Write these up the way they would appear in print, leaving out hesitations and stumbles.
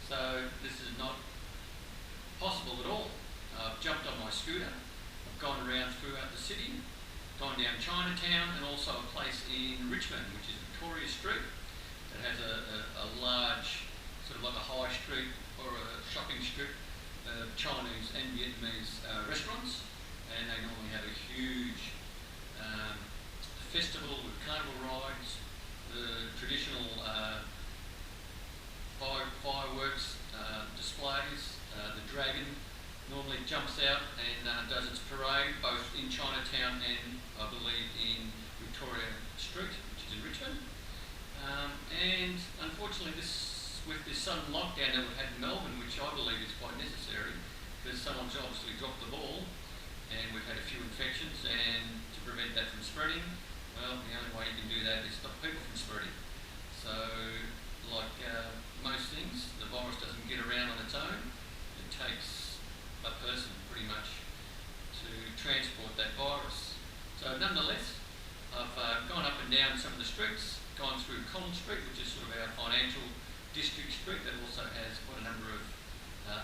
So this is not possible at all. I've jumped on my scooter, I've gone around throughout the city, gone down Chinatown, and also a place in Richmond, which is Victoria Street, that has a large, sort of like a high street or a shopping strip of Chinese and Vietnamese restaurants, and they normally have a huge festival with carnival rides, the traditional fireworks displays. The dragon normally jumps out and does its parade both in Chinatown and I believe in Victoria Street, which is in Richmond. And unfortunately with this sudden lockdown that we've had in Melbourne, which I believe is quite necessary, because someone's obviously dropped the ball and we've had a few infections, and to prevent that from spreading, well, the only way you can do that is stop people from spreading. So, like most things, the virus doesn't get around on its own. It takes a person pretty much to transport that virus. So nonetheless, I've gone up and down some of the streets, gone through Collins Street, which is sort of our financial district street that also has quite a number of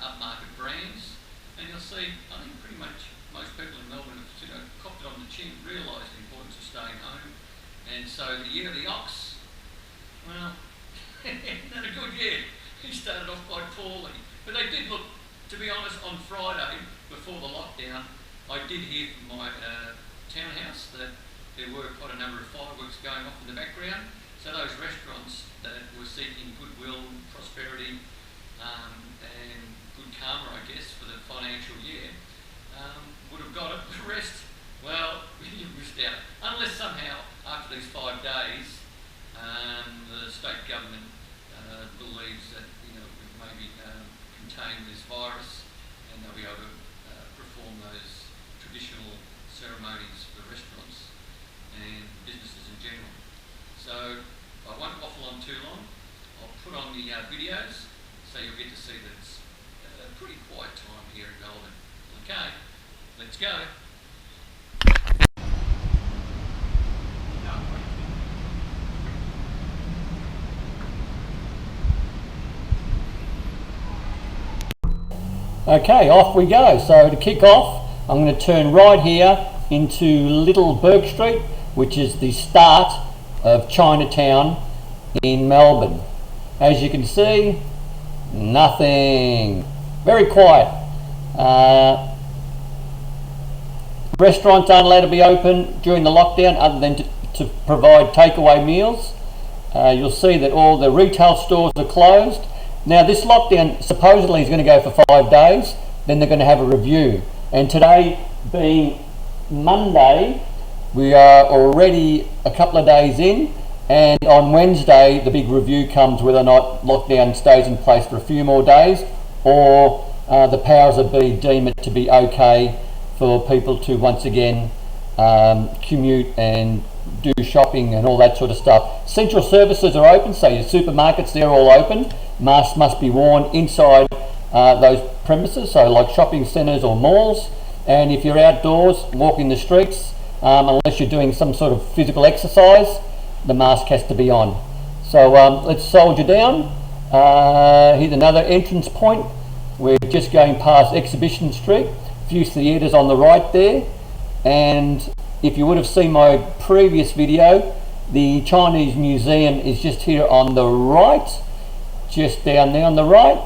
upmarket brands. And you'll see, I think pretty much most people in Melbourne have copped it on the chin, realised the importance of staying home. And so the year of the ox, well, not a good year. He started off quite poorly. But they did look, to be honest, on Friday, before the lockdown, I did hear from my townhouse that there were quite a number of fireworks going off in the background. So those restaurants that were seeking goodwill, prosperity, and good karma, I guess, for the financial year, would have got it. The rest, well, you missed out. Unless somehow, after these 5 days, the state government believes that we've maybe contained this virus, and they'll be able to perform those traditional ceremonies for restaurants and businesses in general. So I won't waffle on too long. I'll put on the videos so you'll get to see that it's a pretty quiet time here in Melbourne. Okay, let's go. Okay, off we go. So to kick off, I'm going to turn right here into Little Bourke Street, which is the start of Chinatown in Melbourne. As you can see, nothing. Very quiet. Restaurants aren't allowed to be open during the lockdown other than to provide takeaway meals. You'll see that all the retail stores are closed. Now this lockdown supposedly is going to go for 5 days, then they're going to have a review. And today being Monday, we are already a couple of days in, and on Wednesday the big review comes whether or not lockdown stays in place for a few more days, or the powers that be deem it to be okay for people to once again commute and do shopping and all that sort of stuff. Central services are open, so your supermarkets, they're all open. Masks must be worn inside those premises, so like shopping centres or malls. And if you're outdoors walking the streets, unless you're doing some sort of physical exercise, the mask has to be on. So let's soldier down. Here's another entrance point. We're just going past Exhibition Street, a few theatres on the right there. And if you would have seen my previous video, the Chinese Museum is just here on the right, just down there on the right.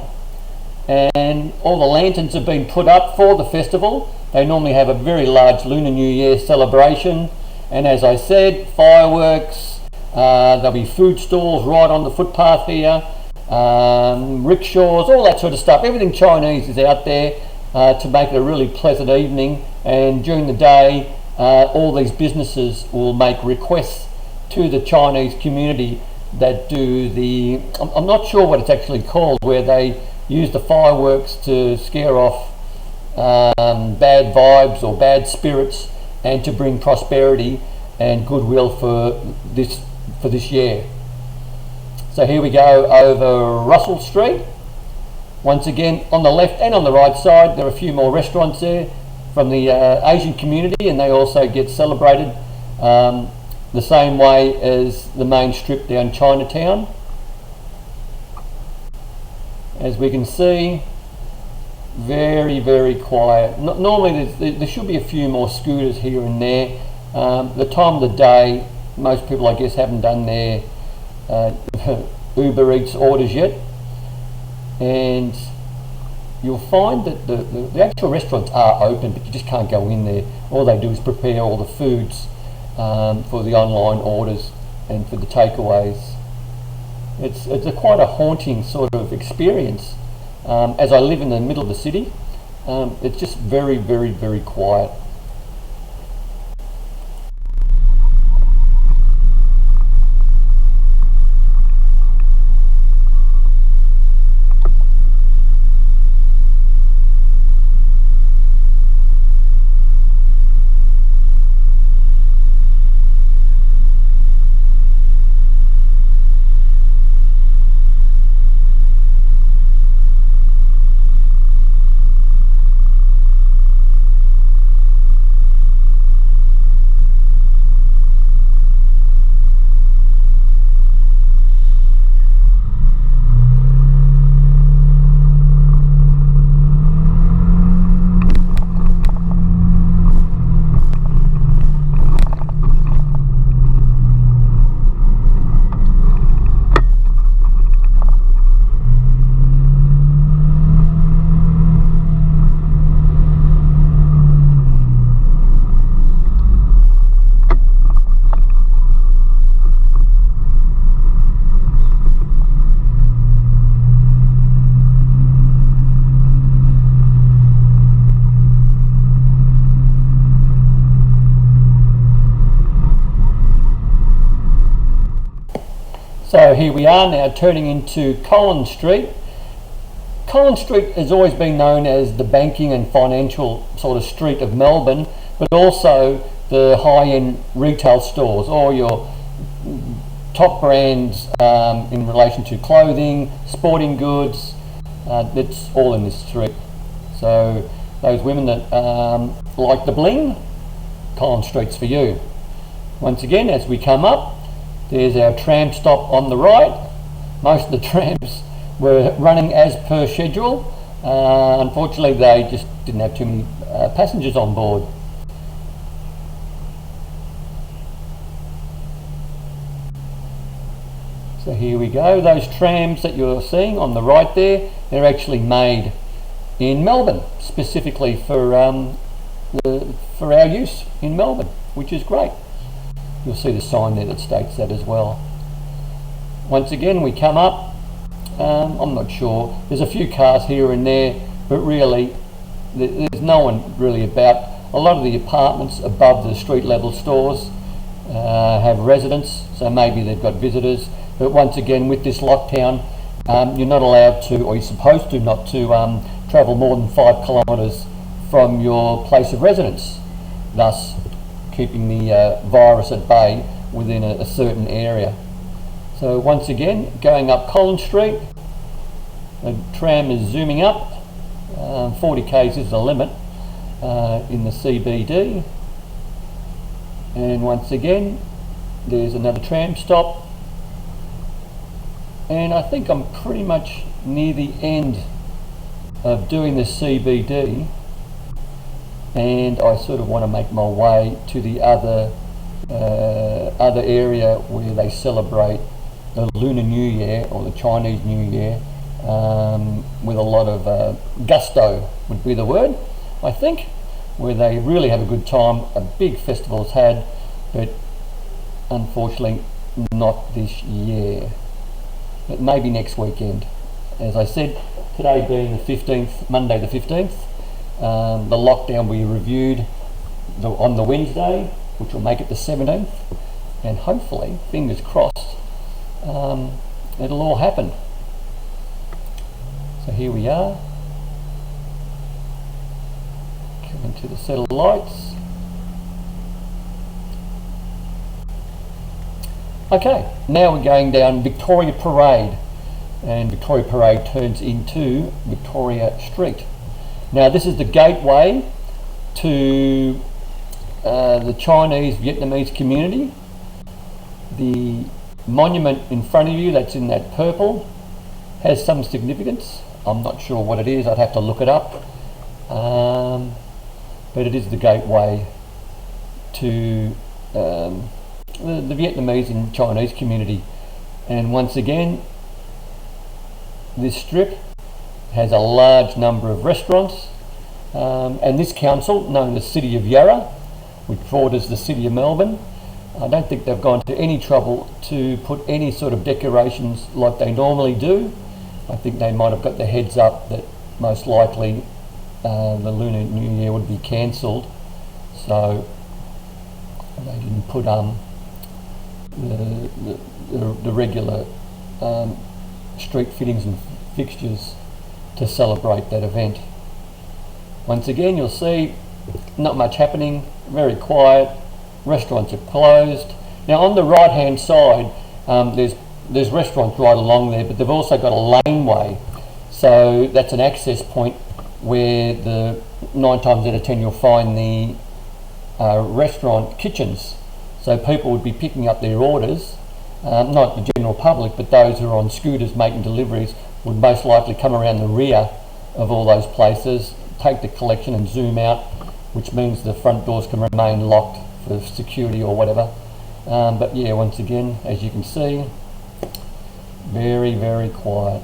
And all the lanterns have been put up for the festival. They normally have a very large Lunar New Year celebration. And as I said, fireworks, there'll be food stalls right on the footpath here, rickshaws, all that sort of stuff. Everything Chinese is out there to make it a really pleasant evening. And during the day, all these businesses will make requests to the Chinese community that do the, I'm not sure what it's actually called, where they use the fireworks to scare off bad vibes or bad spirits, and to bring prosperity and goodwill for this year. So here we go over Russell Street. Once again, on the left and on the right side, there are a few more restaurants there from the Asian community, and they also get celebrated the same way as the main strip down Chinatown. As we can see, very, very quiet. Normally there should be a few more scooters here and there. The time of the day, most people, I guess, haven't done their Uber Eats orders yet, and you'll find that the actual restaurants are open, but you just can't go in there. All they do is prepare all the foods for the online orders and for the takeaways. It's quite a haunting sort of experience. As I live in the middle of the city, it's just very, very, very quiet. So here we are now turning into Collins Street. Collins Street has always been known as the banking and financial sort of street of Melbourne, but also the high-end retail stores, all your top brands in relation to clothing, sporting goods, it's all in this street. So those women that like the bling, Collins Street's for you. Once again, as we come up, there's our tram stop on the right. Most of the trams were running as per schedule. Unfortunately, they just didn't have too many passengers on board. So here we go. Those trams that you're seeing on the right there, they're actually made in Melbourne, specifically for our use in Melbourne, which is great. You'll see the sign there that states that as well. Once again, we come up. I'm not sure. There's a few cars here and there, but really, there's no one really about. A lot of the apartments above the street level stores have residents, so maybe they've got visitors. But once again, with this lockdown, you're not allowed to, or you're supposed to not to, travel more than 5 kilometres from your place of residence, thus keeping the virus at bay within a certain area. So once again, going up Collins Street, the tram is zooming up. 40 k's is the limit in the CBD. And once again, there's another tram stop. And I think I'm pretty much near the end of doing the CBD. And I sort of want to make my way to the other area where they celebrate the Lunar New Year, or the Chinese New Year, with a lot of gusto would be the word, I think, where they really have a good time. A big festival's had, but unfortunately not this year. But maybe next weekend. As I said, today being the 15th, Monday the 15th, the lockdown we reviewed on the Wednesday, which will make it the 17th, and hopefully, fingers crossed, it'll all happen. So here we are, coming to the set of lights. Okay, now we're going down Victoria Parade, and Victoria Parade turns into Victoria Street. Now this is the gateway to the Chinese Vietnamese community. The monument in front of you, that's in that purple, has some significance. I'm not sure what it is. I'd have to look it up. But it is the gateway to the Vietnamese and Chinese community. And once again, this strip has a large number of restaurants, and this council, known as City of Yarra, which borders the City of Melbourne, I don't think they've gone to any trouble to put any sort of decorations like they normally do. I think they might have got the heads up that most likely the Lunar New Year would be cancelled, so they didn't put the regular street fittings and fixtures to celebrate that event. Once again, you'll see not much happening, very quiet. Restaurants are closed. Now on the right hand side, there's restaurants right along there, but they've also got a laneway, so that's an access point where 9 times out of 10 you'll find the restaurant kitchens. So people would be picking up their orders, not the general public, but those who are on scooters making deliveries would most likely come around the rear of all those places, take the collection and zoom out, which means the front doors can remain locked for security or whatever. But yeah, once again, as you can see, very, very quiet.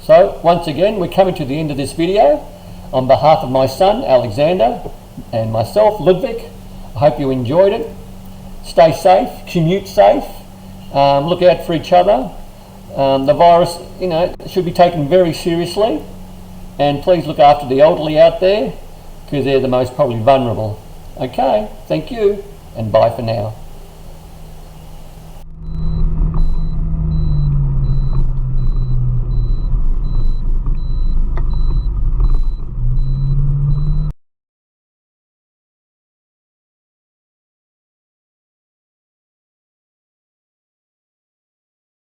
So once again, we're coming to the end of this video. On behalf of my son Alexander and myself Ludwig, I hope you enjoyed it. Stay safe, commute safe, look out for each other. The virus, should be taken very seriously, and please look after the elderly out there, because they're the most probably vulnerable. Okay, thank you, and bye for now.